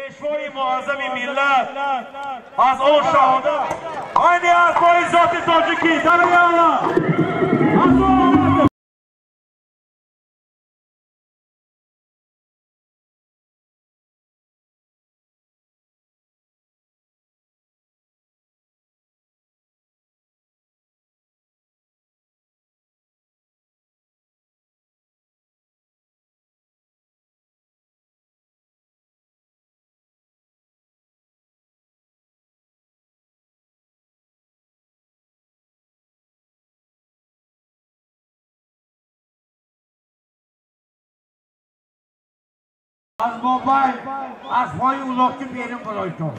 پیشوای معظم ملت از اون شهادت آینی از پای ذات تاجیکی ترمیانا از موبایل از پای اولاقی بیرون برای تو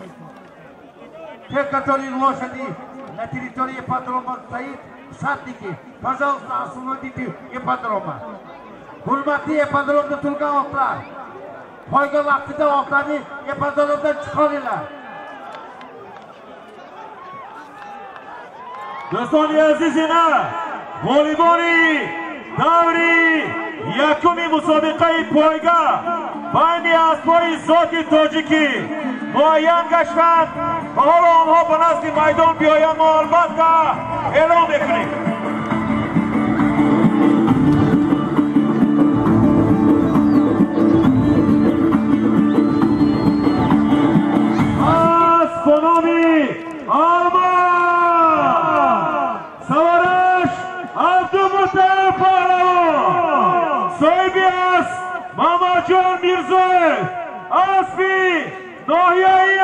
تکتاری روا شدی на территории ипподрома стоит всадники. Пожалуйста, освободите ипподрома. Hurmatli ipподромda turgan otlar, poyga vaqtida otlarni ipподромdan chiqaringlar. دوستان عزیز اینا والیبالی دوری یکمی مسابقه پایگاه بین اسبای ذات تاجیکی معین گشتند و حالا آنها به نزد میدان بیایند ما البته اعلام میکنیم. اسبانامی آلمان سوارش عبدالمطلب پهلوان صاحبی است محمد جان میرزای اسبی ناحیه‌ای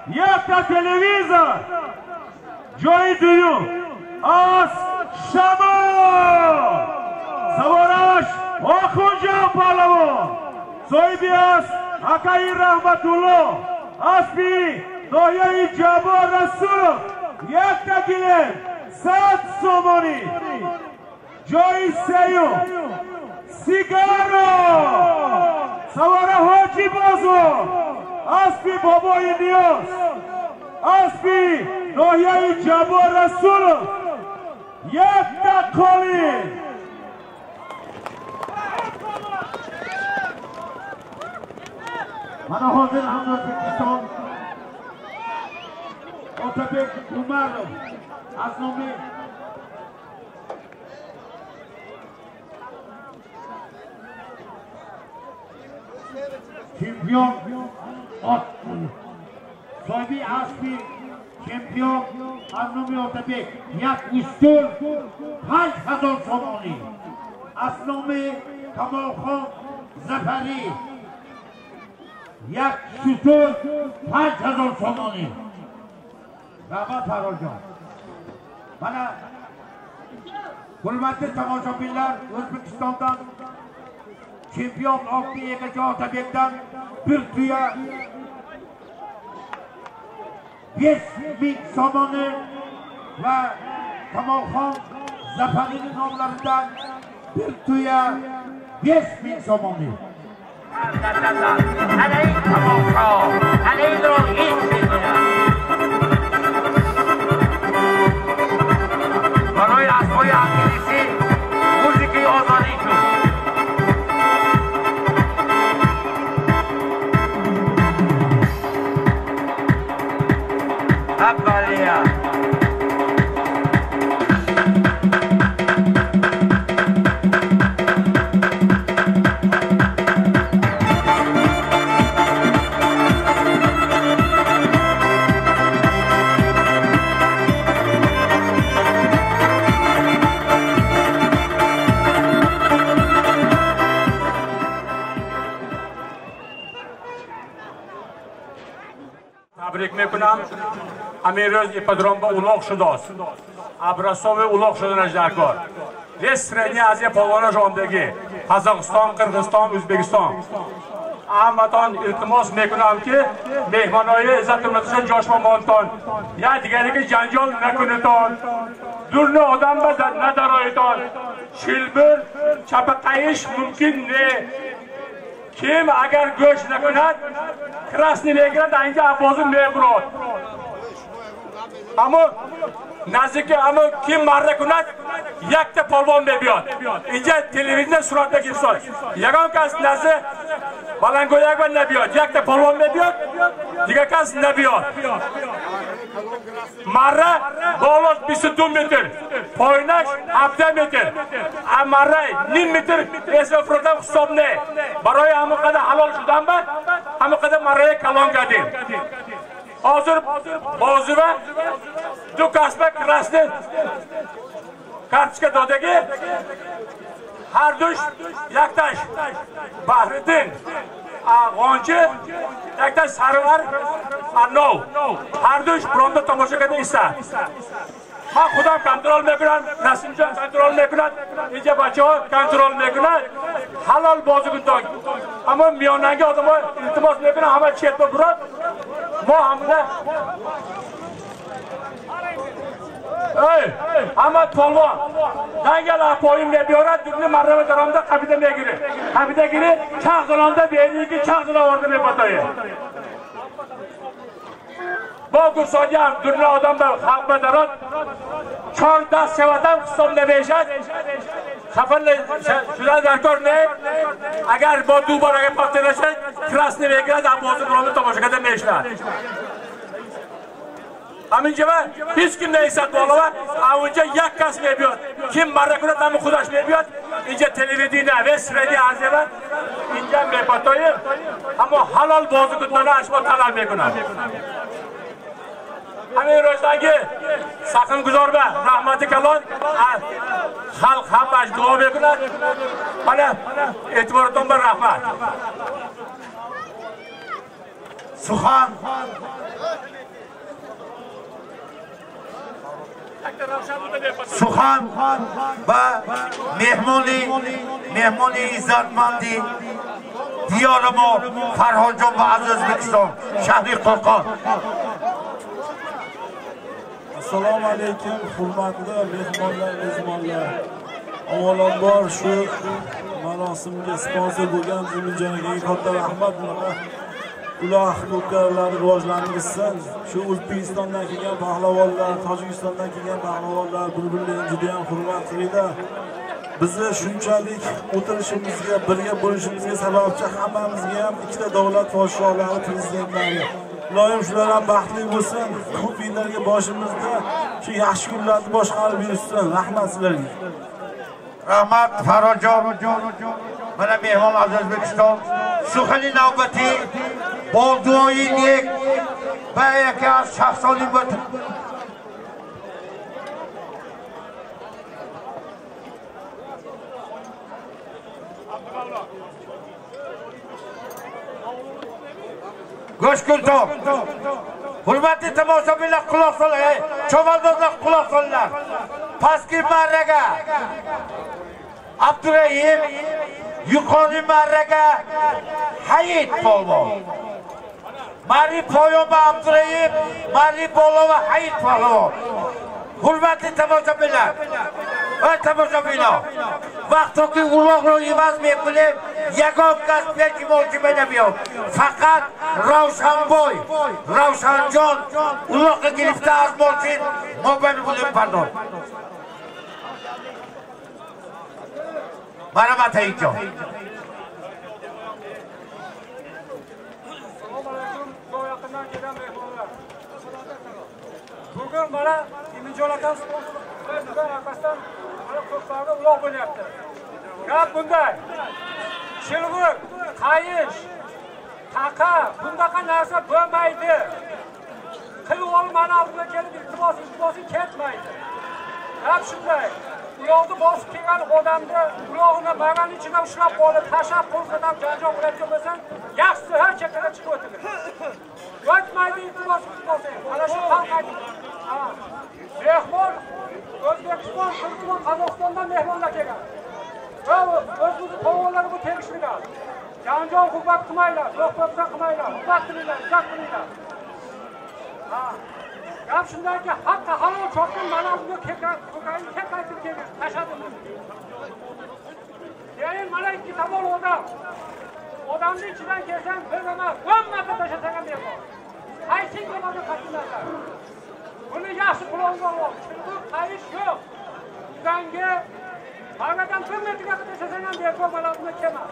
یک تا تلویزیون جای دوم از شما سوارش آخوند جان پهلوان صاحبی است حقای رحمت الله اسبی ناحیه‌ای جبار رسول یک تا گیلم 100 سومانی جای سیوم سیگارو سواره حاجی بازو اسبی بابای نیاز اسبی ناحیه جبار رسول یک دقالی من حاضر هم ازبکستان آتابک عمر از نام چمپیون صاحبی اسبی چمپیون از نام آتابک یک استول 5000 تومانی از نام کمال خان ظفری یک ستون 5000 تومانی رحمت فرار جان من حرمت تماشابینlar O'zbekistondan chempion Oqti Egachi Otabekdan bir tuya 5000 somoni va Kamolxon Zafarining nomlaridan bir tuya 5000 somoni. Ana این Kamolxon ana این رو هیچ برای اسبای انگلیسی موسیقی آزادی شد. اولیه تبریک میکنم. امروز ipподром با اولاغ شده است. ابرساو اولاغ شده نجدرکار. رسترینی از پالوان جامدگی قزاقستان، قرغیزستان، ازبکستان. همتان التماس میکنم که مهمانای عزت حرمتشان جاشما مانتان یا دیگری که جنجال نکنتان دورن آدم ندارایتان شیلبر چپقایش ممکن نه. کیم اگر گوش نکند کراسنی میگیرد اینجا بازم میبرد. اما نزدیک اما کیم مرد کند یک تا پالوان بیاد اینجا تلویزیون صورت بگیرد. یکم که از نزد Balangoyak va Nabiyot. Yakta polvon Nabiyot, digakas Nabiyot. Marra bolos 22 metr. Poynash 7 metr. Marra 1 metr esa program hisobne. Baroy hamqada halol shudanba, hamqada marra kalon gadim. Hozir bozuva Dukasba krasni kartochka dodagi har dush yaktash Bahriddin G'onchi yaktash Sarvar Arnov har dush bronda tomosha qildi esa men xudam kontrol mekunam Nasimjon kontrol mekunam Ijabacho kontrol mekunam halol bozugundan ammo miyonanga odamlar iltimos mekunam hamma chetda burab mo hamda ey Ahmad polvon dangala poyimga berat dubli marrama daromda qabida giri chaqzalonda beriki chaqzalavorda bepatoyi bogu so'yam dunyo odamda xalqma darot chor dast sevatam hisobda beshat xafanla shular darkor ne agar bo du baraga patlasa krasni vegrad abozi bilan tomosha qiladi meshlar Aminceva hiç kim neyse dolava, avunca yakkas mebiyor. Kim marrakuna tamı kudaş mebiyor. İnce televizyona ve süredi azeva. İnce mepatoyu. Ama halal bozukutlarını açma talal mekuna. Amin rojdagi sakın guzorba, rahmati kalon. Halk hammaş dua mekuna. Bana e'tibordan bir rahmat. Suxan Suxan va mehmoni izzatmandi diyorimo Farhodjon va aziz O'zbekiston shahri Qo'qon. Assalomu alaykum hurmatli mehmonlar, mezbonlar. Avvalambor shu marosimga sponsor bo'lgan Ziminjon akaga katta rahmat. Ular huquqlarni rivojlantirsin. Shu O'zbekistondan kelgan pahlavonlar, Tojikistondan kelgan pahlavonlar bir-birlarini juda ham hurmat qiladi. Bizni shunchalik o'tirishimizga, birga bo'lishimizga sababchi hammamizga ham ikkita davlat podshohlari, prezidentlari. Ilohim shular ham baxtli bo'lsin. Ko'p yillarga boshimizda shu yaxshi kunlarni boshqarib yursin. Rahmat sizlarga. Rahmat Farhodjon. Mana mehmon aziz O'zbekiston. Suxani navbati Bolduoyinlik va aka shaxsoniy bo'ldi. Go'shkultob. Hurmatli tomoshabinlar quloq soling. Chavaldozlar quloq solinglar. Pastki marraga Abdurahim, yuqori marraga Hayit polvon. Mari Poyoma Abdurahim, Mari Polova Hayit polvon. Hurmatli tomoshabinlar va tomoshabinlar, vaqtki uloqlar emas men bilib, yagon kasbiyat kimolchimada yo'q. Faqat Ravshanboy, Ravshanjon uloqqa girifta azmoqchi mobil bo'lib pardon. Marhamat aytjon. Bugün bana Ziminjon aka sponsorluqdan arkasından bana ko'plarga uloq bo'lyapti. Gap bunday. Chilg'ur, qayish, taqa, bundaqa narsa bo'lmaydi. Qilib olmani oldiga kelib iltimosi ketmaydi. Gap shunday. Uloqni bosib kelgan odamni uloqni magan ichida ushlab olib, tashlab qo'ysadan janjal qilayotgan bo'lsa, yaxshisi har chekkaga chiqib o'tadi. Yotmaydi iltimos qilib. Mana shu xalq aytdi. Mehmon O'zbekiston, Turkman, Qozog'istondan mehmonlar kelgan. Va o'zimiz to'g'rilari bu tegishlilar. Janjal hukumat qilmaylar, to'xtatsa qilmaylar, hukumat qilinglar, izzat qilinglar. Gap shundaki hatta halol chotgan manavga ko'kayin ketaytib kelgan, tashadim. Keyin mana ikki tomon odamni ichidan kelsam, bir emas, 10 marta tashasan ham bor. Qaysi tomonga qatnashlar? Buni yaxshi qulonga ol. Bu qayish yo'q. Uzanga Bagadan 1 metrga tashasan ham bor, mana buni kelma.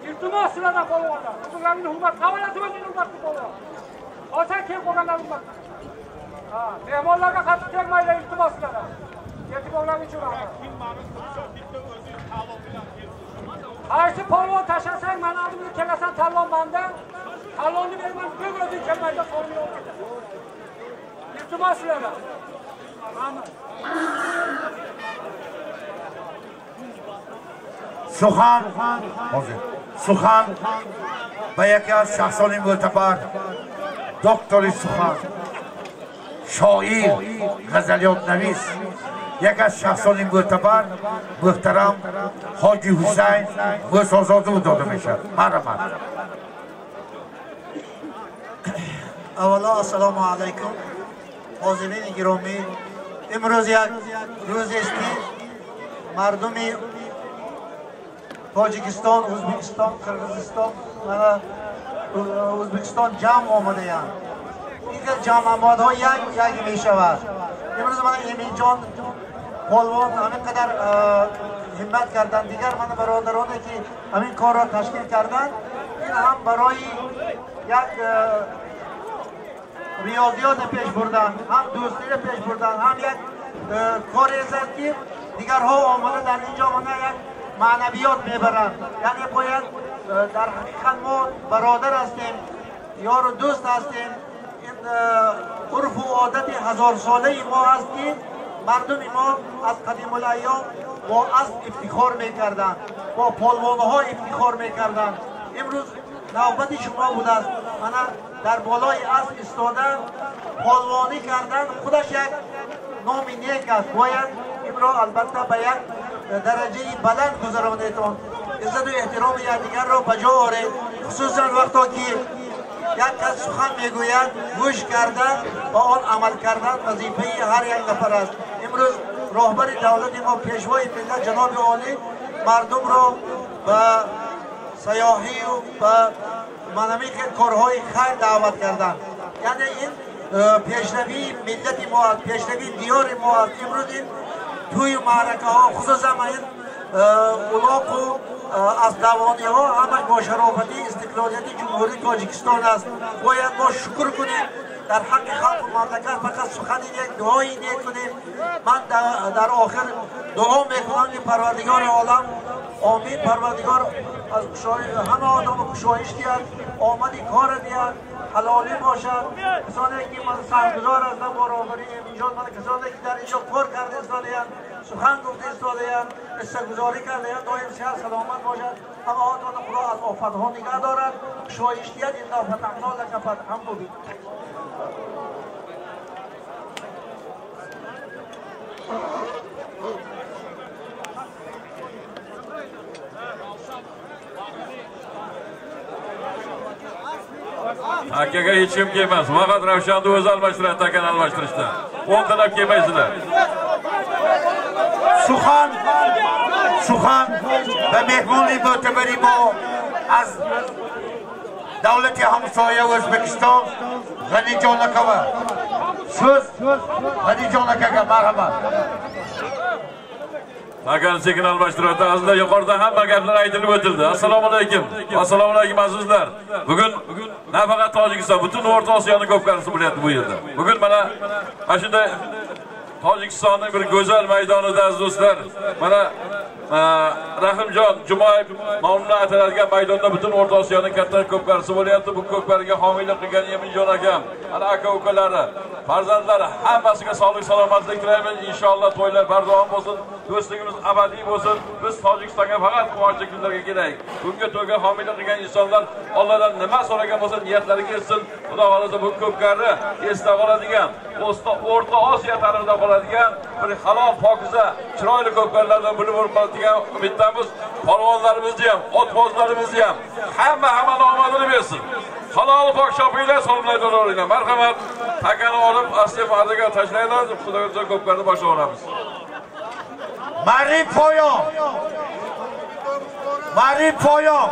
İltimos sizlardan polvonlar. Sizlarning hurmat qavalasi bo'lgan hurmatli polvon. Hozir kelib qolganlar hurmat. Ha, mehmonlarga qattiq tegmaylar iltimos sizlardan. E'tiborlaringiz uchun rahmat. Qaysi polvon tashlasang, mana oldimga kelasan tanlov mendan. Tanlovni berman, bir o'zing kelmayda sorun yo'q. İltimos sizlardan. Rahmat. Suxan va yaki az shaxsoniy mo'tabar doktor Suxan shoir g'azalyotnavis yaki az shaxsoniy mo'tabar muhtaram Hoji Husayn Mo'sozodov dodimeshar. Marhamat. Avvalo assalomu alaykum. Hozirین گرامی، امروز یک روز است مردمی تاجیکستان، ازبکستان، قرغیزستان و ازبکستان جمع آمده اند. این جمع آمدها یک می شود. امروز من امین جان پالوان همینقدر همت کردن، دیگر من برادرانی که همین کار را تشکیل کردن، این هم برای یک ریاضیات پیش بردن، هم دوستی را پیش بردن، هم یک کاری است که دیگرها آمده در اینجا من یک معنویات میبرند. یعنی باید در حقیقت ما برادر هستیم، یار و دوست هستیم. این عرف و عادت هزار ساله ما هست که مردم ما از قدیم الایام با اسب افتخار میکردند، با پالوانها افتخار میکردند. امروز نوبت شما بوده است. من در بالای اسب ایستادن، پالوانی کردن خودش یک نام نیک است. باید این را البته به یک درجه بلند گذرانیتون. عزت و احترام یکدیگر را بجا آورید، خصوصا وقتا که یک کس سخن میگوید گوش کردن و آن عمل کردن وظیفه هر یک نفر است. امروز راهبر دولت ما پیشوای ملت جناب عالی مردم را به سیاحی و به منامی کارهای خیر دعوت کردن. یعنی این پیشروی ملت ما است، پیشروی دیار ما است. امروز این توی معرکه ها خصوصا این اولاق و از دوانی ها همش با شرافتی استقلالیت جمهوری تاجیکستان است. باید ما شکر کنیم در حق خلق و مملکت. فقط سخن یک دعایی نیت کنیم. من در آخر دعا میکنم که پروردگار عالم آمین، پروردگار از همه آدم کشایش دید، آمدی کار دید، حلالی باشد. کسانی که من سرگزار هستم با راهبری اینجا، من کسانی که در اینجا کار کرده استاده‌اند، سخن گفته استاده‌اند، استگزاری کرده اند، دائم صحت سلامت باشد. همه آدم خدا از آفت‌ها نگه دارد. کشایش دید. الا فتحنا لک فتحا مبینا. Akaga hech kim kelmas. Faqat Ravshanni o'zi almashtiradi, akani almashtirishda. O'ntalab kelmaysizlar. Suxan va mehmonlik mo'tabari bo az davlat hamsoya O'zbekiston G'anijon aka. So'z G'anijon akaga marhamat. Akani sekin almashtiradi. Aslida yuqorida hamma gaplar aytilib o'tildi. Assalomu alaykum. Assalomu alaykum azizlar. Bugun nafaqat Tojikiston, butun O'rta Osiyoning ko'p qarisi bo'lyapti bu yerda. Bugun mana shunday Tojikistonning bir go'zal maydonida aziz do'stlar, mana Rahimjon Jumayev nomidan ataladigan maydonda butun O'rta Osiyoning katta ko'p qarisi bo'lyapti. Bu ko'pkariga homiylik qilgan Eminjon akam, ana aka-ukalari, farzandlari hammasiga sog'lik salomatlik tilaymiz. Inshaalloh to'ylar bardavom bo'lsin, do'stligimiz abadiy bo'lsin. Biz Tojikistonga faqat quvonchli kunlarga kelaylik. Bunga to'yga homiylik qilgan insonlar Allohdan nima so'ragan bo'lsa niyatlari kelsin. Xudo xolasa bu ko'pkari esda qoladigan, O'rta Osiyo tarixida qoladigan bir halol, pokiza, chiroyli ko'pkarlardan biri bo'lib qoladigan umiddamiz. Polvonlarimizni ham, otbozlarimizni ham hamma omadini bersin. Halol pok shopinglar, so'mlaydi o'ringlar. Marhamat, takani olib asli faziga tashlaylar. Xudoga ko'pkarni boshlayveramiz. Mari poyon.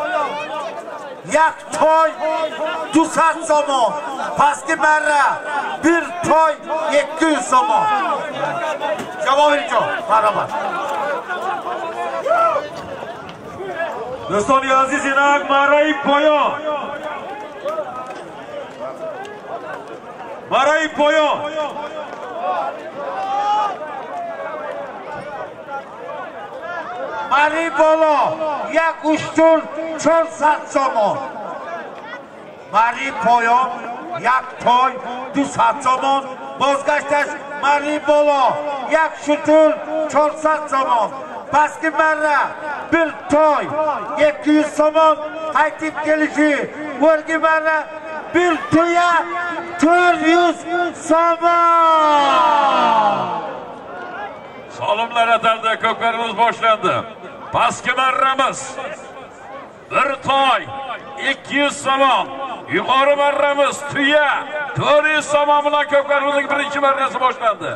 یک توی 200 سوم، پستی مرا bir توی 200 سوم. جواب اینجا مرحبا. دوستان عزیز اینک برای پایان برای بالا یک اشتر 400 سامان برای پایان یک تای 200 سامان بازگشتش برای بالا یک شتر 400 سامان پس که مره bir toy 200 so'm qaytib kelishi o'rgi mana bir to'ya 400 so'm. Salomlar ataldi, ko'klarimiz boshlandi. Pastki marramiz bir toy 200 so'm, yuqori marramiz tuya 400 so'm bilan ko'klarimizning birinchi marrasi boshlandi.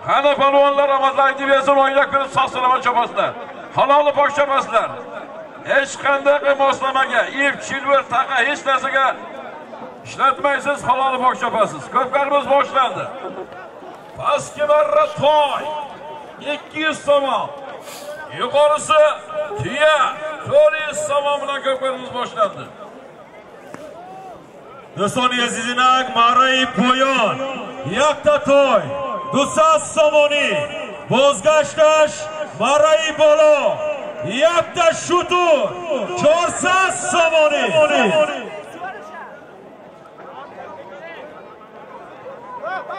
Qani palvonlar Ramazon diviziyasi o'ynab berib sog'salaman chopasizlar. Halolni pok chopasizlar. Hech qanday moslamaga, ip, chilver, taqa hech narsaga ishlatmaysiz, halolni pok chopasiz. Ko'klarimiz boshlandi. Pastki marra toy 200 so'm. Yuqorisi tuya 400 so'm bilan ko'klarimiz boshlandi. دوستان عزیزینک مرای پایان یک تا توی 200 سومانی بازگشتش مرای بالا یک تا شتر 400 سومانی.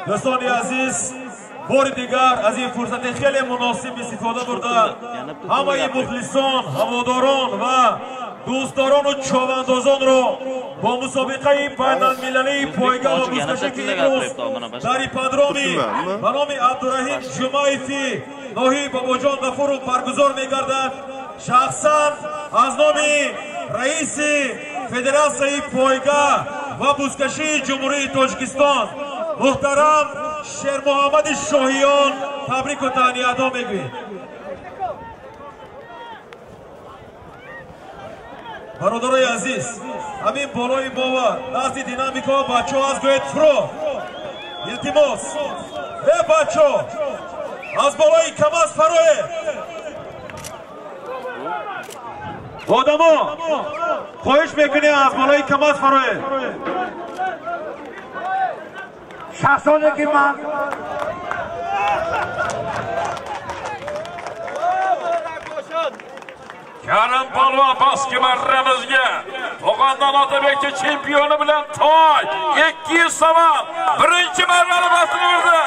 دوستان عزیز بار دیگر از این فرصت خیلی مناسب استفاده برده همه مخلصان، هواداران و دوستداران و چواندازان رو با مسابقه بین‌المللی پایگاه و بزکشی که امروز در ایپادرومی به نام عبدالرحیم جمعیفی ناحیه باباجان غفور برگزار می‌گردد. شخصا از نام رئیس فدراسیون پایگاه و بزکشی جمهوری تاجیکستان محترم شیر محمد شاهیان تبریک و تهنیت میگویم. برادرای عزیز، همین بالای باور نزد دینامیکا بچه ها از گوید فرو التماس بچه ها از بالای کماز فروه آدما خواهش میکنی از بالای کماز فروه شخصانی که من Karim Palvon pastki marramizga To'qondan Otabekchi chempioni bilan toy 200 so'm birinchi marrani bosib urdi.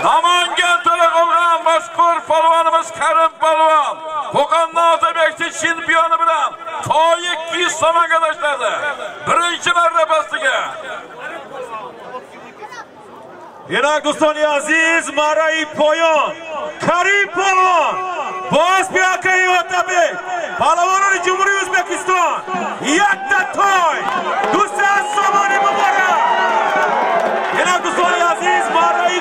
Namangan to'laqolgan mashhur palvonimiz Karim Palvon To'qondan Otabekchi chempioni bilan toy 200 so'mga tashladi. Birinchi marra pastiga. اینا دوستان عزیز مرای پایان کریم پالوان باز بیا که ایواتبه پالوانان جمهوری ازبکستان یک تا تای 200 سومانی مبارک. اینا دوستان عزیز مرای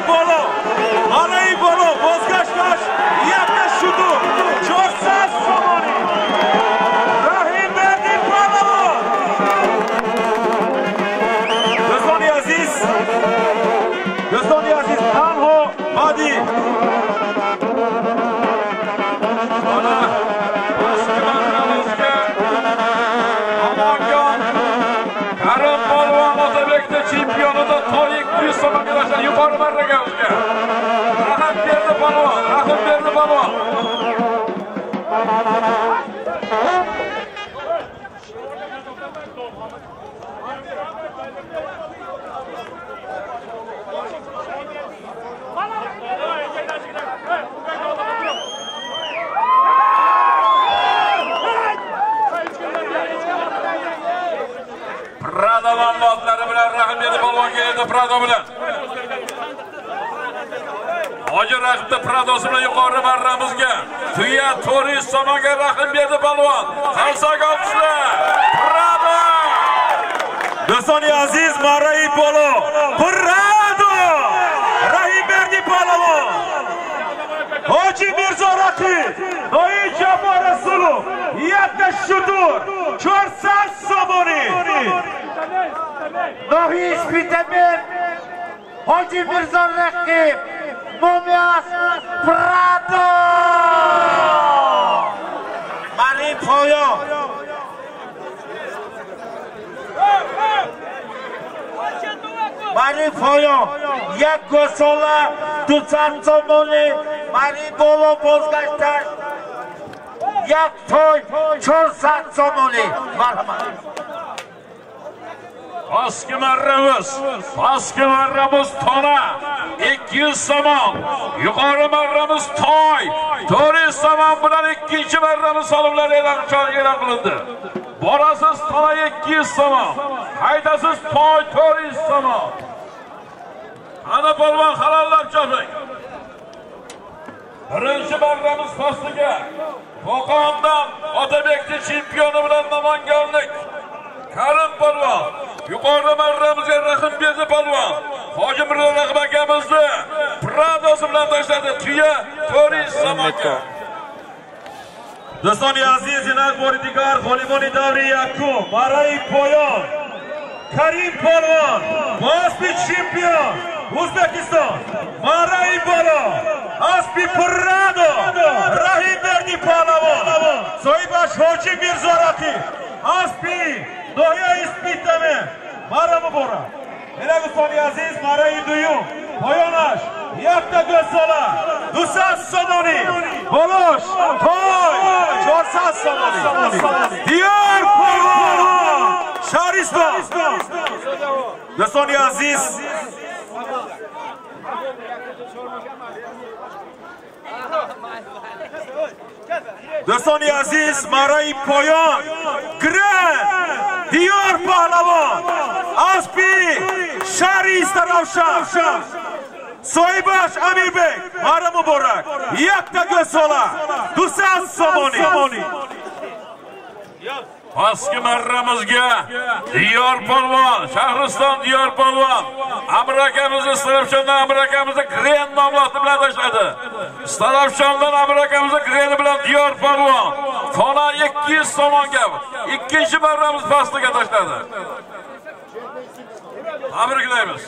بالا بازگشتش یک تا شتر 400 سومانی رحیم بردی پالوان. دوستان عزیز تنها بعدی Karim Palvon Otabekda chempionida toy 200 so'mga tashladi. Yuqori marraga o'tgan. Rahim berdi palvon. Prado'dan lozlari bilan Rahim berdi palvon keldi Prado bilan. Hozir raqibda Pradosi bilan yuqori marramizga tuya 400 so'mga Rahim berdi palvon. Qalsak olishlar. Prado. دوستان عزیز مرای بالا Prado Rahim berdi palvon Hoji Mirzo Raqib Noyi Jafar Rasulov یک تا شتر 400 سومانی ناحیه اسپیتمر حاجی میرزا رقیب مومیاس پرادو برای پایان Mari Foyon, یک گسوله 200 سومونی Mari Bolo بازگشتش یک توی 400 سومونی مرحمت Pastki marramiz tona 200 somon, yuqori marramiz toy 400 somon bilan ikkinchi marramiz solimlar e'lon qilindi. Borasiz tona 200 somon, haydasiz toy 400 somon. Ana polvon halollar choping. Birinchi marramiz pastiga Qo'qondan Otabekchi chempioni bilan namanganlik Karim polvon, yuqori marramizga Rahimbezi polvon, Hoji Mirzo Rahim akamizni Pradosi bilan tashladi. Tuya 400 somonga. Do'stoni aziz, yana bo'ridigar voleyboli davri yakun. Marai poyon. Karim polvon, Aspi chempion. O'zbekiston. Marai Bolo, Aspi Prado, Rahimberdi polvon. Soybash Hoji Mirzo Rahim. Aspi Doya ispitame. Maramu bora. Yana do'stoni aziz, Marai duyum. Poyonash, yakta go'sola, 200 somoni, bolosh, toy, 400 somoni. Diyor polvon, Shariston. Do'stoni aziz, do'stoni aziz, Marai poyon, Grand, Diyor polvon, Aspi, Sharis Ravshan. Soybash Amirbek, Mara Muborak, yakta go'sola, 200 somoni. Pastki marramizga Diyor polvon, Shahriston Diyor polvon, Amir akamizni Starafshondan Amir akamizni Gren nomloti bilan tashladi. Starafshondan Amir akamizni Gren bilan Diyor polvon, tona 200 somonga ikkinchi marramiz pastiga tashladi. Tabriklaymiz.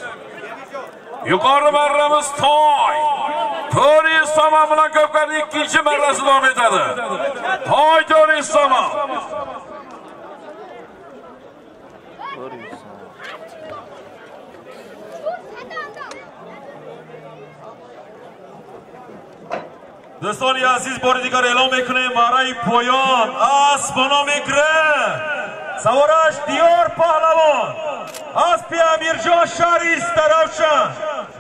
Yuqori marramiz toy 400 somon bilan ko'pkarning ikkinchi marrasi davom etadi. Toy 400 somon. do'stoni aziz bo'ridigar e'lon mekunем Marai poyon, Asbono Migran, Savorash Diyor Pahlavon, Aspi Amirjon Sharis Ravshan,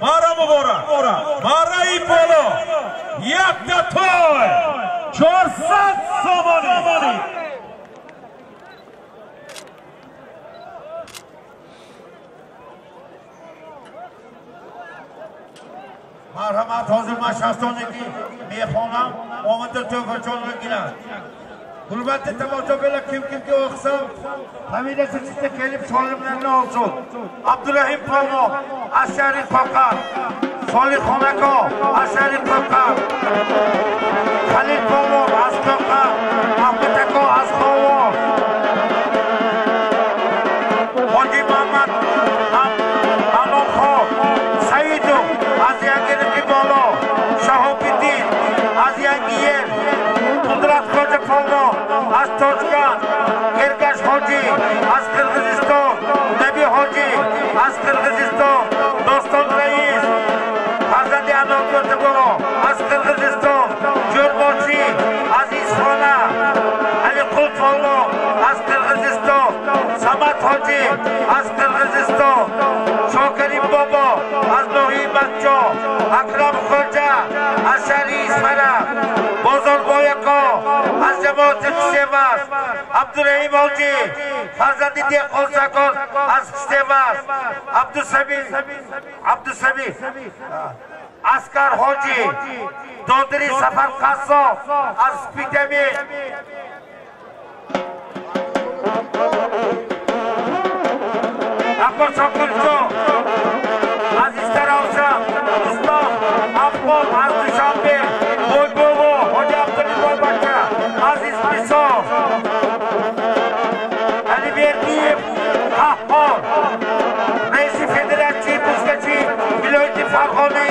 Mara Muborak, Marai Polo, yakta toy, 400 somoni. Marhamat, hozir Mashastoniki mehmonam Omidir To'fajonlar gilar. Hurmatli tomoshabinlar, kimga o'xsa familiyasi chiqsa kelib solimlarni olsin. Abdurahim polvon, Ashari Qo'qar, Solixon aka, Ashari Qo'qar, Khalid polvon, Asqoqar, Ahmad aka, Asqovon, Hoji Muhammad Alonxon, Saidov, Aziyangiliki bolo, Shahobiddin, Aziyangiyer, Qudrat Xo'ja polvon, Astojgan, Ergash Hoji, Qirg'iziston, Nabi Hoji, Qirg'iziston, Doston rais, Farzandi Anokota bolo, Qirg'iziston, Jo'rbochi, Aziz Xona, Aliqul polvon, Qirg'iziston, Samad Hoji, Qirg'iziston, Shokarim bobo, Azlohi Makcho, Akram Xo'ja, Ashari Isfara, Bozorboy aka, Jamoat Sevas, Abdurahim Hoji, Farzandi Dehqon Sakon, Sevas, Abdusabi, Askar Hoji, Dodri Safar Qassob, Spitami, Akbar Shokurjo, Aziz Tarovshan, Islom, Abbol, Arzushanbe, Boybobo, Hoji Abdullaboybacha, Aziz Misov, Aliberdiyev, Qahhor, Raisi Federatsiya Buzgachi, viloyati Farg'ona,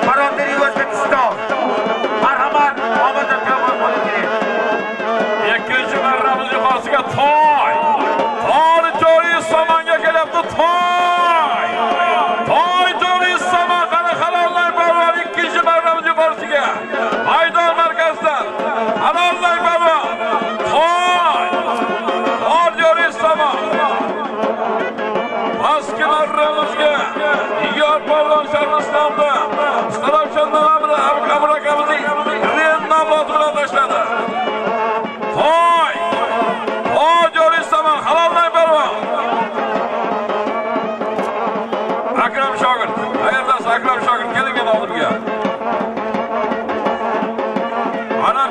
Barodari O'zbekiston. Marhamat, omad kamol bo'ling kerak. Ikkinchi marramiz yuqorisiga toy. Toy 400 somonga kelyapti toy. Diyor Pavlon Şarliston'da Starovchan'dan Abkamur akamızın Ren namloti bilan tashladi. Toy! O Jo'ri Saman halolday balvon. Akram Shogird. Qayerdasiz Akram Shogird? Keling oldimga. Ana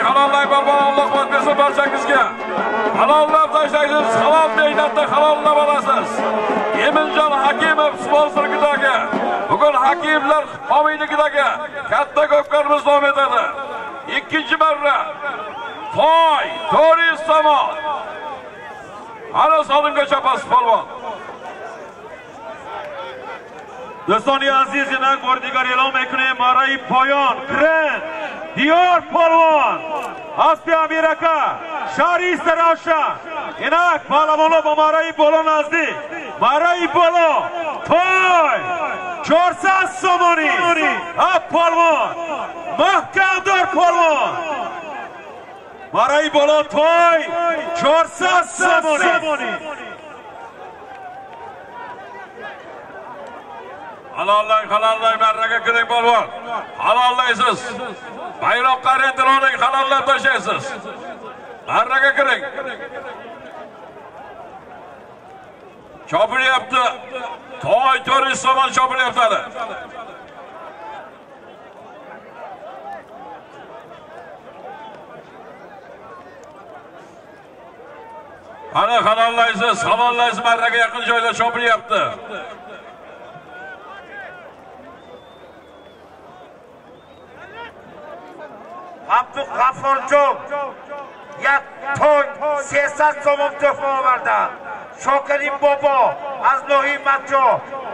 halollay balvon Alloh quvvat bersin barchangizga. Halollab tashlaysiz, halol mehnatda halollab olasiz. Eminjon Hakimov sponsorligidagi bugun Hakimlar homiyligidagi katta ko'pkarimiz davom etadi. Ikkinchi marra Toy, To'ri Samon. Ana solimga chapasiz polvon. Do'stoni aziz, yana ko'rdigar e'lon ekanman marai poyon Kren Diyor polvon Aspi Amiraka Sharis Ravshan inak palavonlar ba marai bolo nazdik marai bolo Toy 400 somoni ab polvon mahkamdor polvon marai bolo Toy 400 somoni Halollang marraga kiring polvon. Halollaysiz. Bayroqqa rendironing halollab tashlaysiz. Marraga kiring. Chopilyapti. Toy To'ri Samon chopilyapti. Ana halollaysiz marraga yaqin joyda chopilyapti. Abdug'afforjon yak to'y 300 so'm to'fa ovarda. Shokirim bobo az Nohimatjo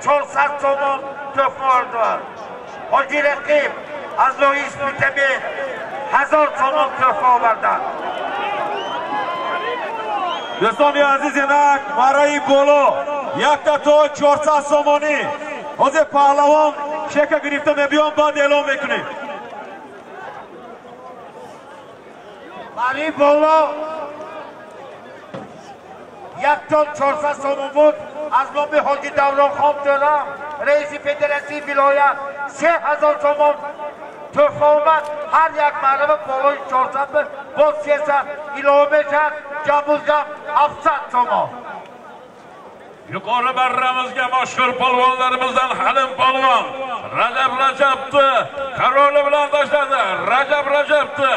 400 so'm to'fa oldi. Hoji Raqib az Nohimatjo 1000 so'm to'fa ovarda. Do'stoni aziz, yana marai bolo yakta to'y 400 so'moni hozir pahlavon cheka girifta mebiyon bad e'lon mekunیم. Marai bolo yakton 400 so'm بود از نام حاجی دوران خان دارم رئیس فدراسیون ولایت 3000 so'm to'fa omad har یک marraba بالای 400 bir با 300 ilova کرد jamuzam 700 so'm. Yuqori barramizga mashhur polvonlarimizdan Halim polvon Rajabni qaroli bilan tashladi. Rajabni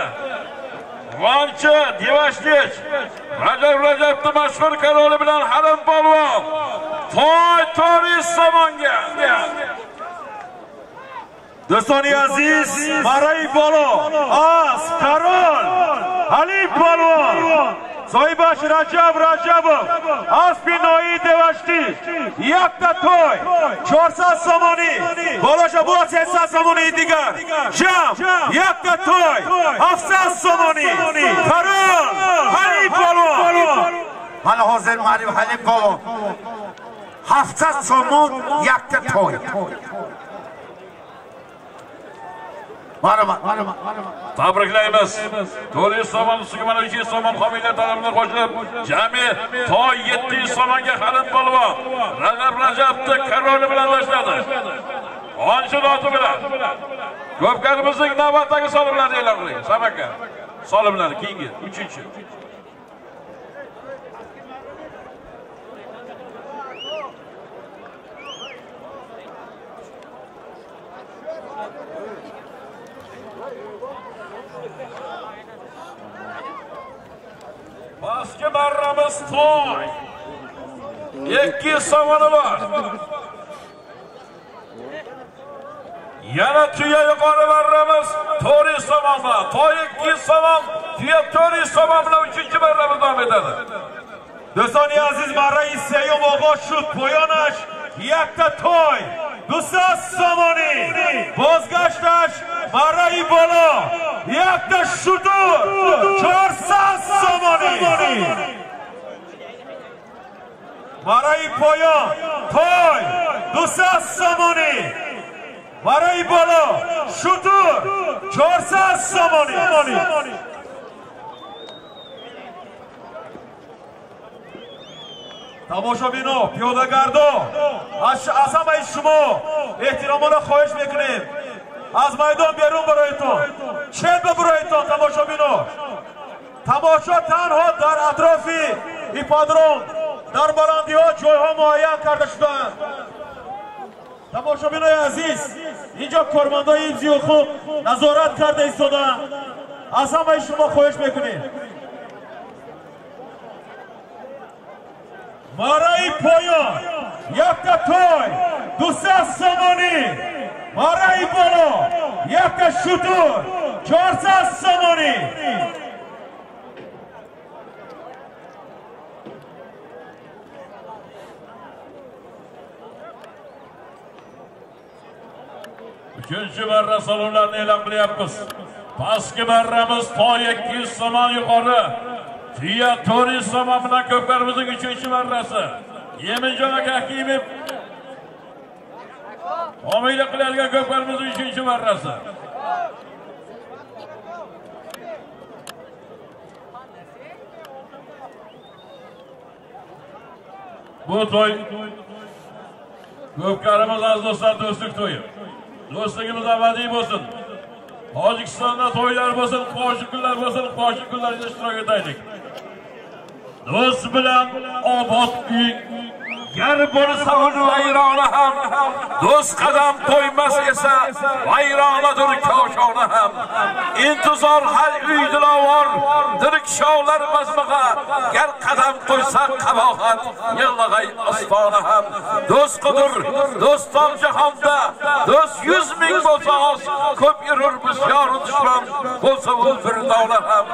Vanchi Devashnich Rajabni mashhur qaroli bilan Halim polvon Toy To'ri Samonga. Do'stoni aziz, marai bolo az qarol Halim polvon Soybash Rajabov Aspinoyi Devashti yakta to'y 400 so'moni bolasha bu 300 so'moni digar jam yakta to'y 700 so'moni qarol Halim polvon mana hozir Halim polvon 700 so'm yakta to'y. Tabriklaymiz. To'ri Samon ustiga mana 300 so'm homiylar tarafından qo'shilib, jami to'y 700 so'mga Halim polvon Rajabni qaroli bilan tashladi. Onchi noti bilan ko'pkarimizning navbatdagi solimlarni e'lon qiling. Samaka solimlari keyingi 3-chi. Pastki marramiz to'y 200 so'moni bor. Yana tuya yuqori marramiz To'ri Samonda. To'y 200 so'm, tuya To'ri Samon bilan 3-chi marramiz davom etadi. Do'stoni aziz, marai seyum og'o shud poyonash yakta to'y 200 so'moni bozgashtash marai bolo yakta shudur 400 so'moni marai poyon to'y 200 so'moni marai bolo shudur 400 so'moni. тамошобино, пиёдагардо, аз ҳамаи шумо эҳтиромона хоҳиш мекунем. аз майдон берун бароятон, чен бибароятон тамошобино. тамошо танҳо дар атрофи ипподром, дар баландиҳо ҷойҳо муайян карда шудаанд. тамошобинои азиз, инҷо кормандои ҳифзи ҳуқуқ назорат карда истодаанд. аз ҳамаи шумо хоҳиш мекунем. мараи поён, якта той, 200 сомонӣ. мараи боло, якта шутур, 400 сомонӣ. Uchinchi marra salonlarni e'lon qilyapmiz. Pastki marramiz to 200 somon yuqori. Tuya 400 somon bilan ko'pkarimizning 3-chi marrasi. Yeminjon aka Hakimov homiylik qiladigan ko'pkarimizning 3-chi marrasi. Bu to'y ko'pkarimiz aziz do'stlar do'stlik to'yi. Do'stligimiz abadiy bo'lsin. Tojikistonda to'ylar bo'lsin, qo'shiq kunlar bo'lsin, qo'shiq kunlarida ishtirok etaylik. Do'st bilan obod uy, gar bo'lsa uni vayrona ham, do'st qadam qo'ymas esa vayronadir koshona ham. Intizor har uy dilovor, dirkshovlar mazmaqa, gar qadam qo'ysa qabohat, yig'lag'ay ostona ham. Do'st qidir, do'ston jahonda, do'st 100 ming bo'lsa oz, ko'p yurur bisyor dushman, bo'lsa u bir dona ham.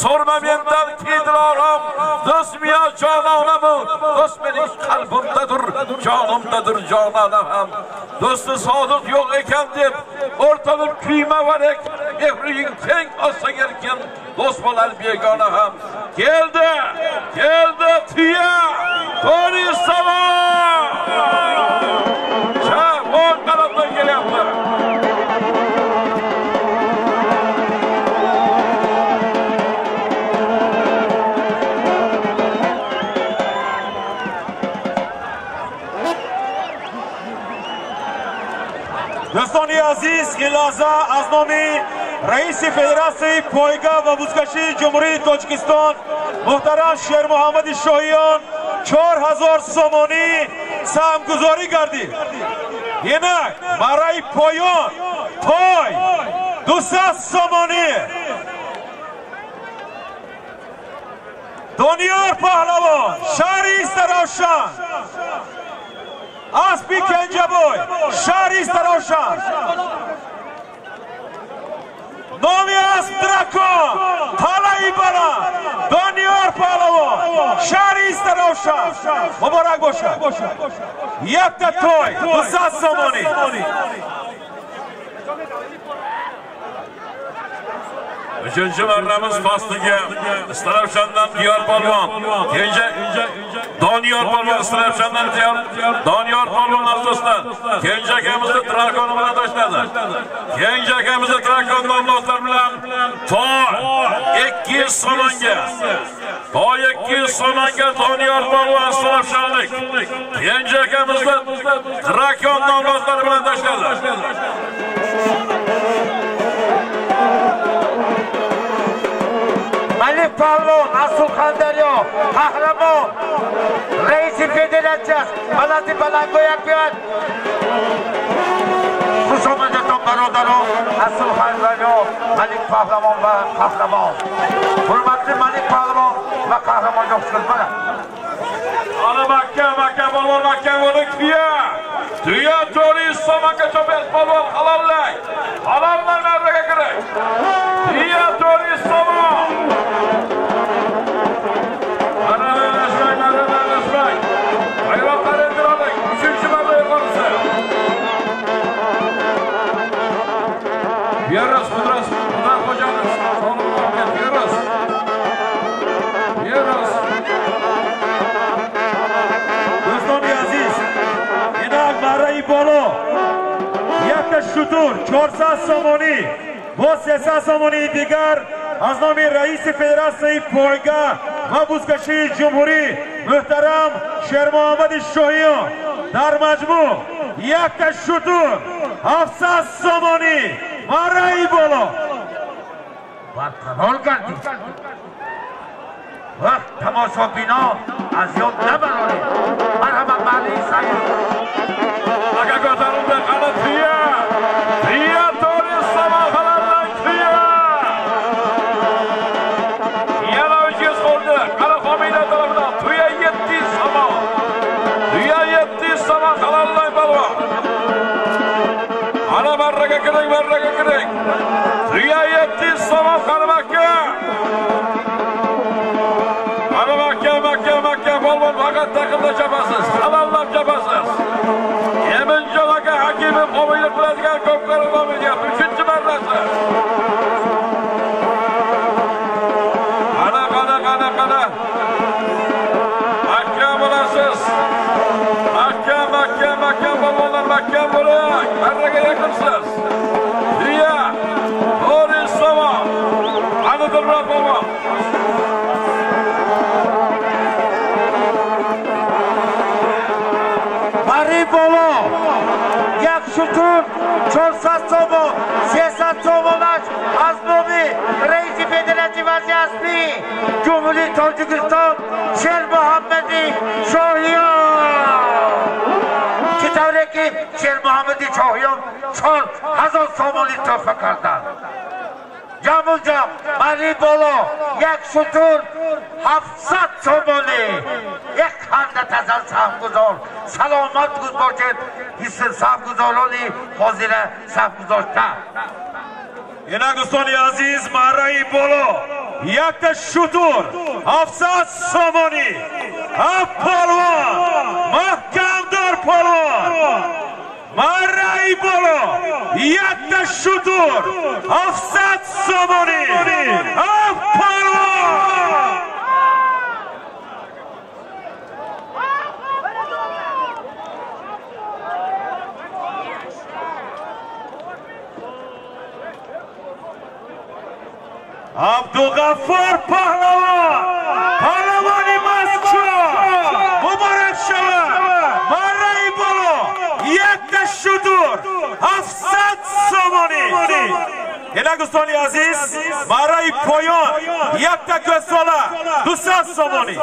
So'rma mendan kiydilaram, do'st miya jononamu, do'st mening qalbimdadir, jonimdadir jononam ham. Do'sti sodiq yo'q ekan deb, o'rtanib kuyma varak, mehring teng olsa erkin, do'st bo'lar begona ham. Keldi, keldi tuya, to'ri salom. Cha, o'ng tarafdan kelyapti. دوستان عزیز این لحظه از نام رئیس فدراسیون پایگاه و بزکشی جمهوری تاجیکستان محترم شیر محمد شاهیان 4000 سومانی سهمگذاری کردید. اینک برای پایان پای 200 سومانی. دانیار پهلوان شهری استراشان اسبی کنجبوی شهری استراشان نامی اسب درکان طلایی بلند دانیار پهلوان شهری استراشان مبارک باشد. یک تا توی 200 سومانی. Üçüncü marramiz pastiga Istarafshandan Diyor Polvon. Doniyor Polvon Istarafshandan Doniyor Polvon do'stlar. Kenja akamizni Drakon bilan tashladi. Kenja akamizni Drakon nomlotlar bilan to 200 so'monga. To 200 so'monga Doniyor Polvon Istarafshanlik. Kenja akamizni Drakon nomlotlar bilan tashladi. Malik Pavlov, Asulxandaryo, Qahramon, Raisi Federatsiyasi, Balandi Balangoyak bilan Xushomadaton barodaron, Asulxandaryo, Malik Pavlov va Qahramon. Hurmatli Malik Pavlov va Qahramon yo'qsillar. Ana Makka polvon Makka bo'lib tuya 400 so'mga chopes polvon halollang. Halollar narsaga kerak. Tuya 400 so'm. Hayron qarindirolik 3-chi marta yuqorisi. Beros Qudrat xo'jani sonunga Beros. دوستان عزیز اینک برای بالا یک شتر 400 سومانی با 300 سومانی دیگر از نام رئیس فدراسیون پایگاه و بزکشی جمهوری muhtaram Shermuhammad Shohiyon dar majmu yakta shutur Hafsat Somoni marai bolo barqaror gardid vaqt tomoshabino az yod nabarori marhamat mali sayyid aka ko'tarildi qani tuya Tori Somon tuya yana uchiz qoldi qani familiya tarafidan tuya 700 Somon tuya 700 Somon qalanlay balvon ana barraga kiring tuya 700 Somon qaramakka Makka balvon faqat taqimda chapasiz, halallab chapasiz. Eminjon aka Hakimov qo'yib qiladigan ko'p qaramamiga 3-chi marrasi. Qana. Makka bo'lasiz. Makka balvonlar Makka bo'ling. Marraga yaqinsiz. Tuya, Tori Somon. Anidir balvon. Bolo, yak shutur, 400 Somon, 600 Somonlar, Azmovi, Reisi Federatsiyasi, Cumhuriyet Tojikiston, Shermuhammad Shohiyon. Kitavdagi Shermuhammad Shohiyon 4000 Somonlik tuhfa qildi. Jamujam, Mari Bolo, yak shutur, 700 Somoni. یک خانده تزل سفگذار سلامت گذ باشد حس سفگذارانی حاضر سفگذاشته اینا دوستانی عزیز مرای بولو یک تا شطور 700 سامانی پالوان محکم دار پالوان مرای بولو یک تا شطور 700 سامانی پالوان Abdug'affor Pahlavoni Moskva muborak shava marai bolo yakta shutur 700 Somoni Elagustoni aziz marai poyon yakta ko'sola 200 Somoni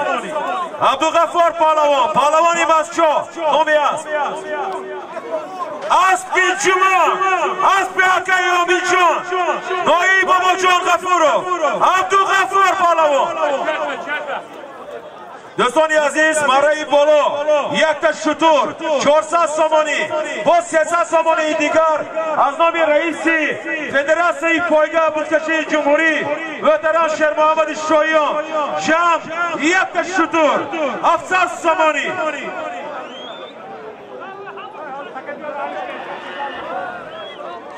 Abdug'affor Pahlavoni Moskva nomi Aspi Jumon, Aspi Akayom Bijon, Noi Bobojon G'afurov, Abdug'affor Pahlavon. Do'stoni aziz, marai bolo, yakta shutur, 400 Somoni, boz 300 Somoni digar, az nomi raisi Federatsiyayi poyga buzkashi jumhuriy muhtaram Shermuhammad Shohiyon, jam yakta shutur, 700 Somoni.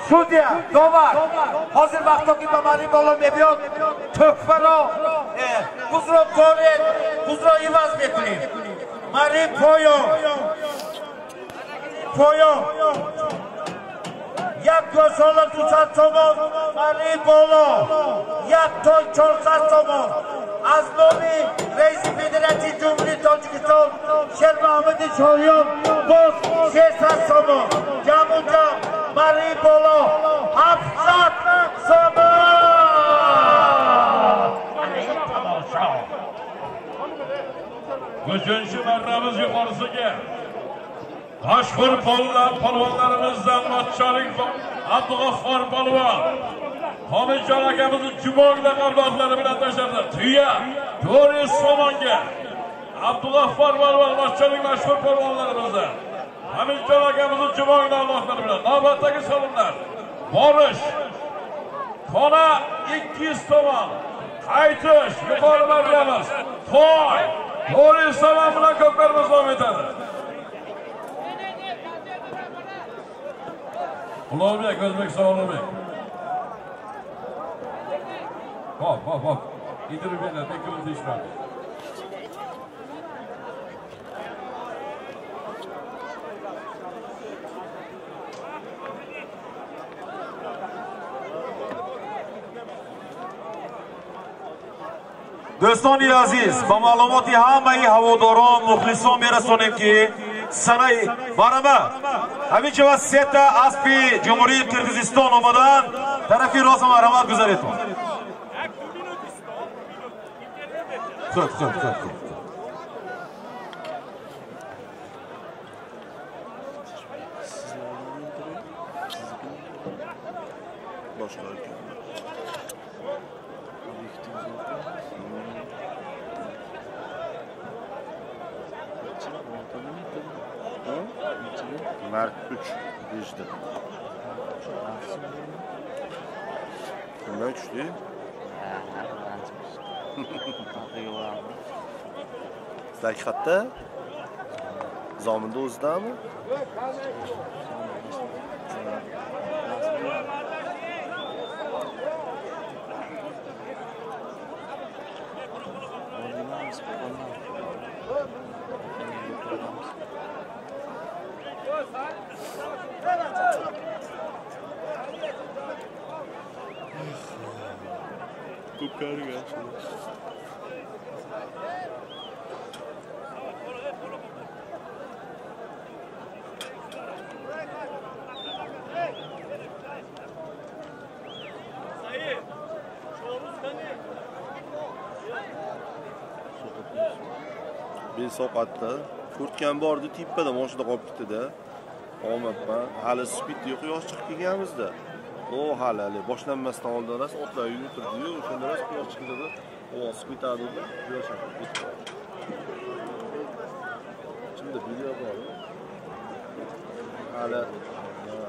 Sudya, Dovar, hozir vaqtdagi Mari Bolo mebiyon to'kfaro, kuzro ko'ret, kuzro ivaz mekunib. Mari poyon, yak ko'sola 200 Somon, Mari Bolo, yak to'y 400 Somon. Azmovi, Reisi Federatsiyasi Cumhuriyet Tojikiston, Shermuhammad Shohiyon, boz 600 Somon. Jamujam, Mari Bolo, 700 Somon. Uchinchi marramiz yuqorisiga mashhur polvonlarimizdan Matchalik Abdug'affor polvon Homidjon akamizni Jumongda qabloqlari bilan tashladi. Tuya Tori Somonga Abdug'affor polvon Matchalik mashhur polvonlarimizdan Homidjon akamizni Jumongda qabloqlari bilan navbatdagi so'rovlar borish Kona 200 Somon qaytish yuqori marramiz to'y Tori Somon bilan ko'plarimiz davom etadi. Ulug'bek, O'zbekiston Ulug'bek. Hop. İndiribler, bekliyoruz işler. دوستانی عزیز با معلوماتی همه هواداران مخلصان میرسونیم که سنه برامه همین چه وقت سه تا اسب جمهوری کرگیزستان آمدن طرفی راست مرحمت گذاریتون. خوب. Mark 3 Dijde. Kimden düştü? Sizler katta? Zamında o'zida mı? Kupkar gelsin. Bir sokakta kurtgan bordi tepada mashina qolib ketdi-da. Omadman hali speed yo'q, yosh chiqib kelganmizda. O hali boshlanmasdan oldin ras otlar yuturdi-yu, o'shanda ras quyosh chiqdi-da. O speed adida quyosh chiqib ketdi. Şimdi video bor.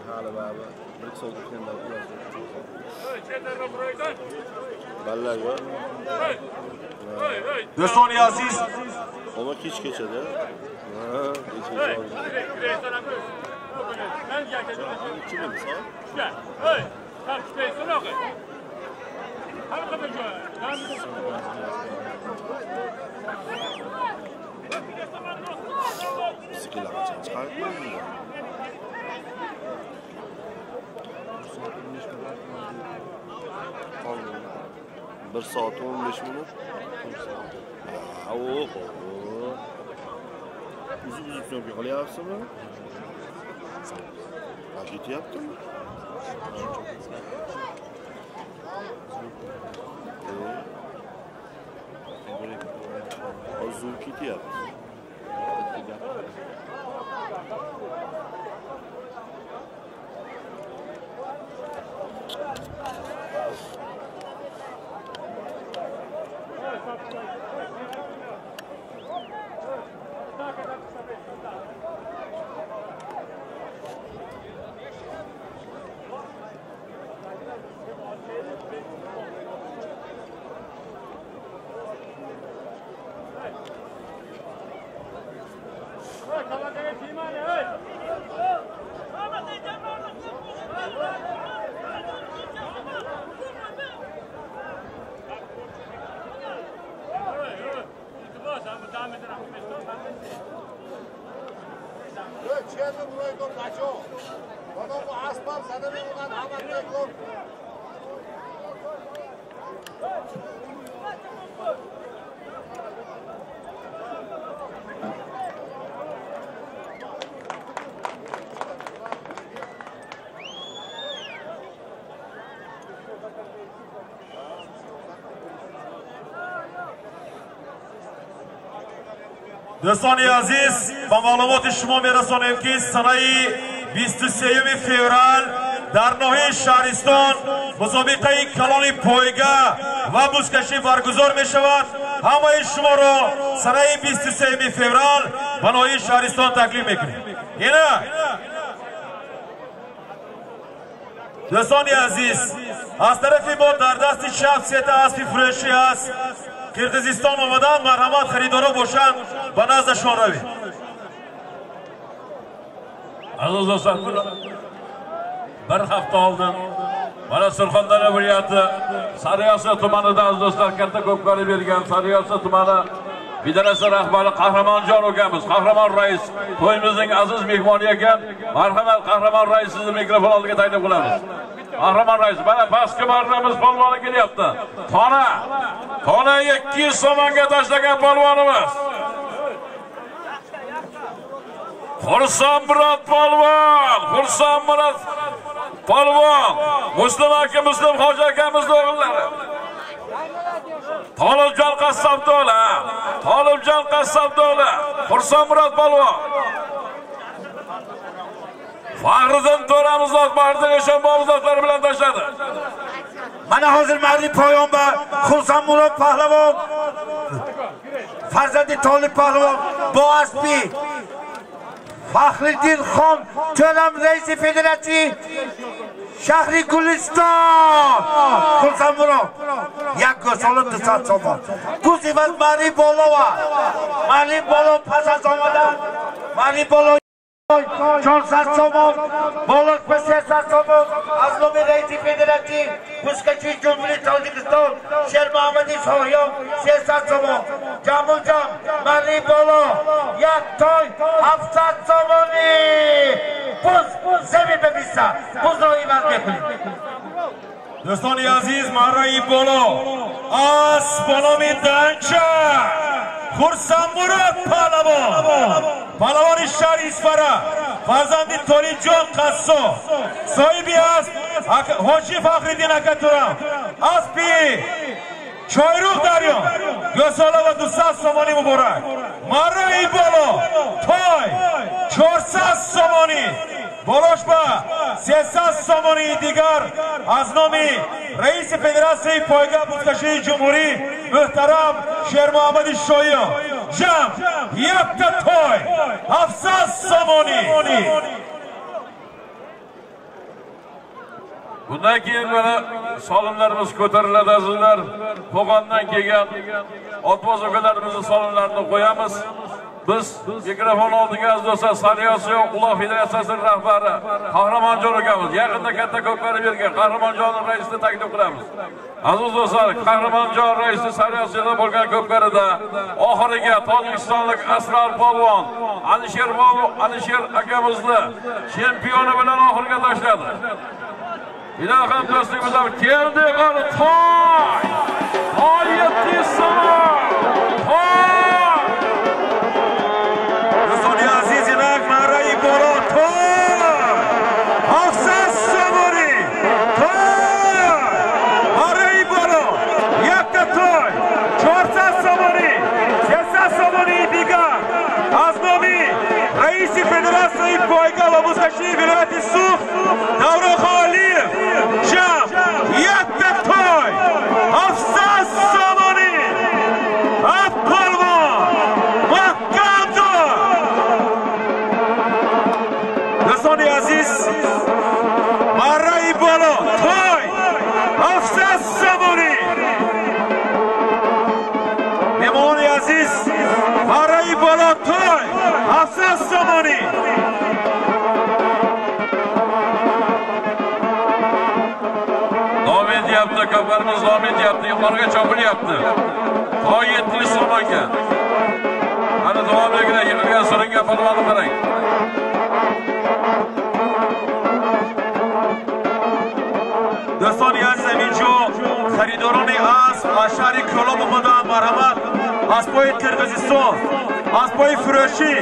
Hali baba bir soat o'tgandan quyosh. Ballaga. دوستانی عزیز Ama hiç geçedi. Bir saat 15 minut. Uzun söylüyor, yakalayamazsın mı? Git yaptın mı? Uzun kiti yaptın. دوستان عزیز با معلومات شما میرسانیم که سنه 23 فوریه در ناحیه شهرستان مسابقه کلان پایگاه و بزکشی برگزار می شود. همه شما را سنه 23 فوریه به ناحیه شهرستان تکلیف میکنیم. اینه دوستان عزیز از طرف ما در دست چپ سه تا اسب فروشی است. کرگیزستان آمدن مرحمت خریدارا باشند به نزدشان روید. Aziz do'stlar, bir hafta oldin mana Surxondaryo viloyati Sariyasi tumanida aziz do'stlar katta ko'pkari bergan Sariyasi tumani federatsiya rahbari Qahramonjon ukamiz, Qahramon rais, to'yimizning aziz mehmoni ekan. Marhamat Qahramon rais, sizni mikrofon oldiga taklif qilamiz. Qahramon rais, mana pastki marramiz polvoni kelyapti. Tona 200 so'mga tashlagan polvonimiz. Xursandmurod polvon, Xursandmurod polvon, Muslim aka, Muslim hoji akamizning o'g'illari. Tolibjon Qassobdo'la, Tolibjon Qassobdo'la, Xursandmurod polvon. Faxriddin To'ramizod Mardin Eshonbobzotlari bilan tashladi. Mana hozir Mardin poyonba Xursandmurod pahlavon, farzandi Tolib pahlavon, Boaspi Faxriddin Xon To'ram raisi federatsiya Shahri Guliston Xursandmurod yakko solibdi satsomon. Kuzivat Mardin Bolova, Mardin Bolov pasazomadan, Mardin Bolov 400 so'm, Boliq 500 so'm, Azlomi raisi federatsiya Buskachi Jumhuriyat Tojikiston Shermuhammadiy Shohyon 300 so'm, Jamoljon Mardin Bolov yaktoy 700 so'mni buz zaminda bissa buzro'yi mazmun qiling. Do'stoni aziz, Mardin Bolov as bolomi dancha Xursandmurod pahlavon, Palavoni Sharifara, farzandi Tolibjon Qassob, sohibi asp Hoji Faxriddin aka To'ram, aspi Choyruq daryo, Go'solova 200 so'moni muborak. Mardin Bolov to'y 400 so'moni, Boloshba 300 so'moni digar az nomi Rais Federatsiya Poyga Buskashi Jumhuriy muhtaram Shermuhammadiy Shohyon jam yakta to'y 700 so'moni. Bundan keyin mana solimlarimiz ko'tariladi azizlar. Qo'qondan kelgan otboz ukalarimizni solimlarini qo'yamiz. Biz mikrofon oldiga aziz do'stlar Sariyosiyo Uloq federatsiyasining rahbari Qahramonjon ukamiz yaqinda katta ko'pkari bergan Qahramonjonning raisini taklif qilamiz. Aziz do'stlar, Qahramonjon raisi Sariyosiyada bo'lgan ko'pkarida oxiriga tojikistonlik Asrar polvon Alisher akamizni chempioni bilan oxiriga tashladi. Ilohim do'stligimizdan keldi qani to'y 700 so'm. Do'stoni aziz, Mardin Bolov to'y 700 so'moni. Mardin Bolov yakta to'y 400 so'moni, 300 so'moni digar az nomi Rais Federatsiya Poyga va Buskashi viloyati sud Davron Aliyev jam yakta to'y 700 so'moni. Polvon mahkamda. Do'stoni aziz, Mardin Bolov to'y 700 so'moni. Mehmoni aziz, Mardin Bolov to'y 700 so'moni. Davom etyapti, ko'plarimiz davom etyapti, yuqoriga chopilyapti. To'y 700 so'mga. Ana davomligiga yig'ilgan so'ringa polvonni qarang. دوستانی عزیز اینجا خریداران اسب از شهر کلاب اومدن. مرحمت از پای قرقیزستان، از پای فروشی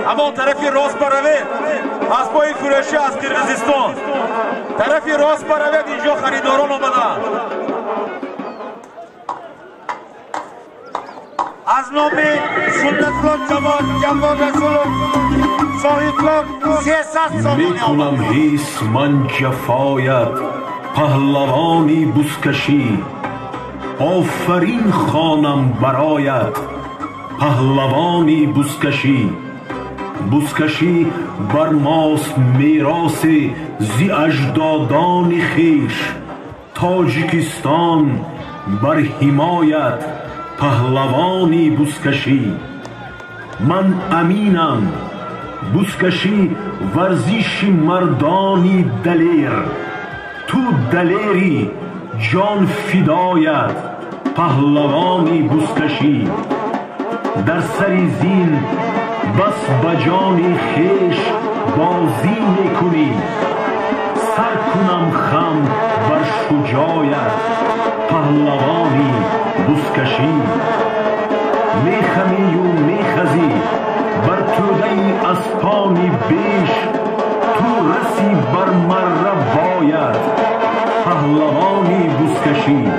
همان طرفی راست بروید، از پای فروشی از قرقیزستان طرفی راست بروید اینجا خریداران اومدن. از نومی سنتلان جوان رسول صاحبلان 300 سامانی میکنم حیث من جفایت پهلوانی بزکشی، آفرین خوانم برایت پهلوانی بزکشی. بزکشی بر ماست میراث زی اجدادان خویش، تاجیکستان بر حمایت پهلوانی بزکشی. من امینم بزکشی ورزش مردانی دلیر، تو دلیری جان فدایت پهلوانی بزکشی. در سری زین بس بجانی خیش بازی میکنی سر کنم خم بر شجایت پهلوانی بزکشی میخمی و میخزی بر توده اسپانی بیش تو رسی بر مره باید پهلوانی بزکشی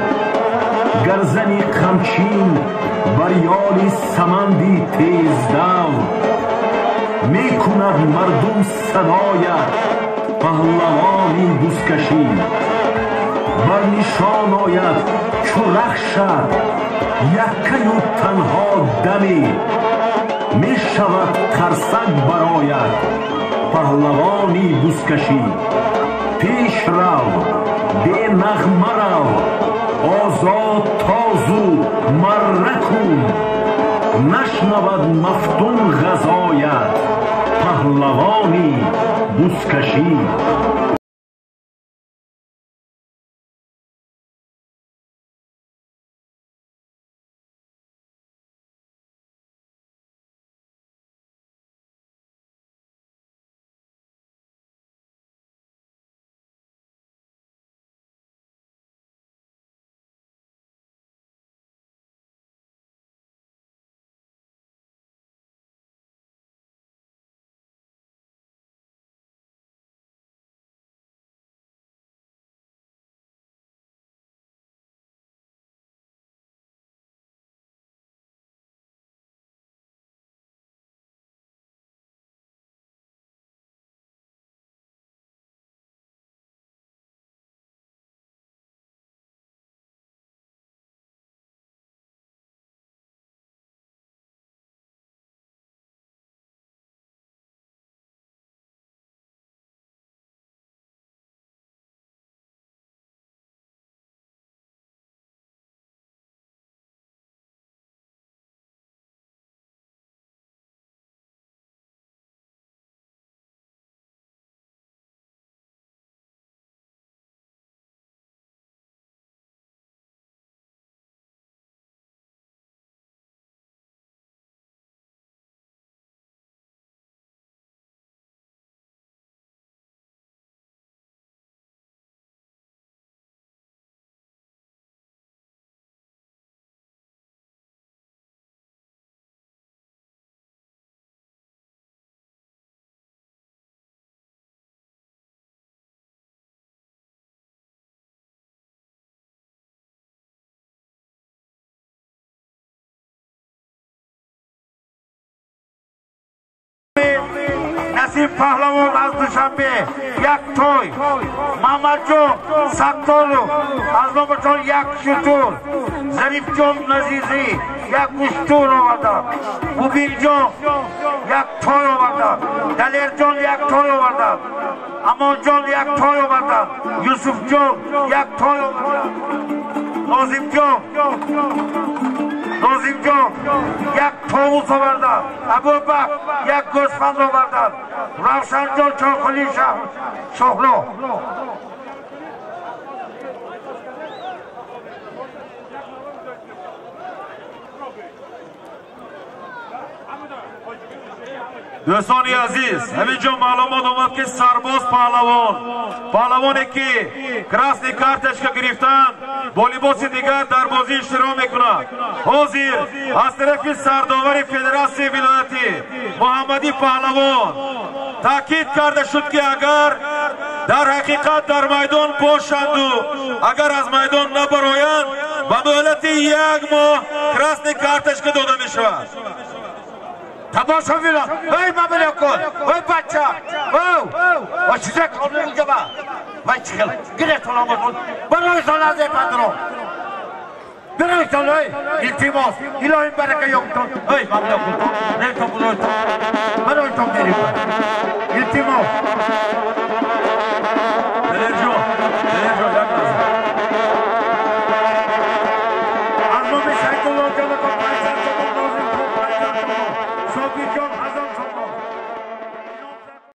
گرزنی خمچین بر یالی سمندی تیزدو میکند مردم صدایت پهلوانی بزکشی بر نشان آید چو رخشد یکی و تنها دمی می شود ترسک برایت پهلوانی بزکشی پیش رو به نغمه رو آزاد تازو مره کن نشنود مفتون غذایت پهلوانی بزکشی نسیم پهلوان از دوشنبه یک توی محمد جون ستارو از نوبتان یک شطور ظریف جون نزیزی یک مشتور آوردن مبین جون یک توی آوردن دلیر جون یک توی آوردن امان جون یک توی آوردن یوسف جون یک توی آوردن نازیم جون یک طاووس آوردن ابوبکر یک گوسفند آوردن روشن جان چاخلی شهرو دوستان عزیز همینجا معلومات آمد که سرباز پهلوانی که کراسنی کارتش که گرفتن با لباس دیگر در بازی اشتراک میکنند حاضر از طرف سرداور فدراسیون ولایتی محمدی پهلوان تاکید کرده شد که اگر در حقیقت در میدان باشند و اگر از میدان نبرایند به مهلت یک ماه کراسنی کارتش که داده میشود. تماشا بیلا ای مبیل کن ای بچه و چیزه کامل اینجا با وای چیخل گره تولام کن برایتان از ای پدرو برایتان ای التماس الهیم برکه یومتان ای مبیل کن نیتون برایتان میری کن التماس دلیر جون